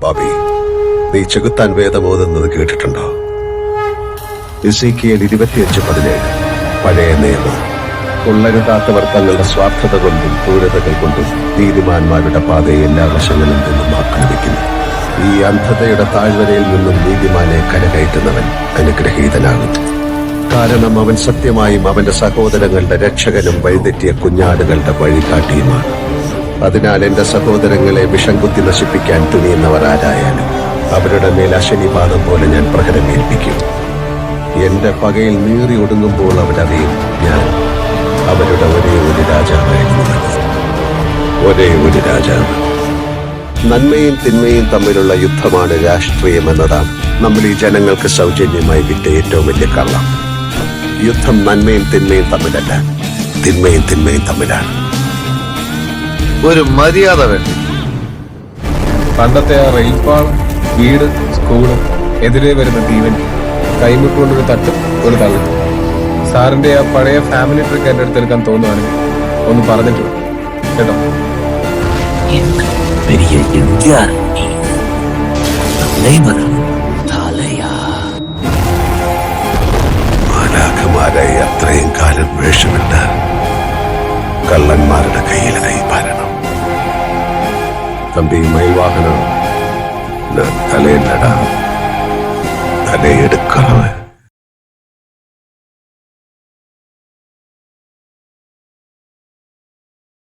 ബാബി, നീ ചെകുത്താൻ വേദം ഓതുന്നത് കേട്ടിട്ടുണ്ടോ? എസേക്കിയേൽ 25:17. പഴയ നിയമം. കൊള്ളരുതാത്തവർ തങ്ങളുടെ സ്വാർത്ഥത കൊണ്ടും ക്രൂരതകൾ കൊണ്ടും നീതിമാന്മാരുടെ പാതയെ എല്ലാ വശങ്ങളിൽ നിന്നും ആക്രമിക്കുന്നു. ഈ അന്ധതയുടെ താഴ്വരയിൽ നിന്നും നീതിമാനെ കരകയറ്റുന്നവൻ അനുഗ്രഹീതനാകുന്നു. കാരണം അവൻ സത്യമായും അവന്റെ സഹോദരങ്ങളുടെ രക്ഷകനും വഴിതെറ്റിയ കുഞ്ഞാടുകളുടെ വഴികാട്ടിയുമാണ്. അതിനാൽ എന്റെ സഹോദരങ്ങളെ വിഷം കുത്തി നശിപ്പിക്കാൻ തുനിയുന്നവർ ആരായാലും അവരുടെ മേൽ അശനിപാതം പോലെ ഞാൻ പ്രഹരമേൽപ്പിക്കും. എന്റെ പകയിൽ നീറി ഒടുങ്ങുമ്പോൾ അവരറിയും ഞാൻ അവരുടെ ഒരേ ഒരു രാജാവായിരുന്നു. ഒരേ ഒരു രാജാവ്. നന്മയും തിന്മയും തമ്മിലുള്ള യുദ്ധമാണ് രാഷ്ട്രീയം എന്നതാണ് നമ്മൾ ഈ ജനങ്ങൾക്ക് സൗജന്യമായി വിറ്റ ഏറ്റവും വലിയ കള്ളം. യുദ്ധം നന്മയും തിന്മയും തമ്മിലല്ല, തിന്മയും തിന്മയും തമ്മിലാണ്. ഒരു മര്യാദ വേണ്ടി. പണ്ടത്തെ ആ റെയിൽപാളം, വീട്, സ്കൂള്, എതിരെ വരുന്ന തീവണ്ടി, കൈമുട്ടുകൊണ്ടൊരു തട്ടും ഒരു തള്ളും. സാറിന്റെ ആ പഴയ ഫാമിലി ട്രിക്ക് എന്റെ അടുത്തെടുക്കാൻ തോന്നുവാണെങ്കിൽ ഒന്ന് പറഞ്ഞിട്ട് കേട്ടോ. മാലാഖമാരായി അത്രയും കാലം വേഷമിട്ട് കള്ളന്മാരുടെ കയ്യിൽ കൈപ്പാരണം. തമ്പി മയിൽവാഹനം തലയില്ലടാ, തലയെടുക്കണം.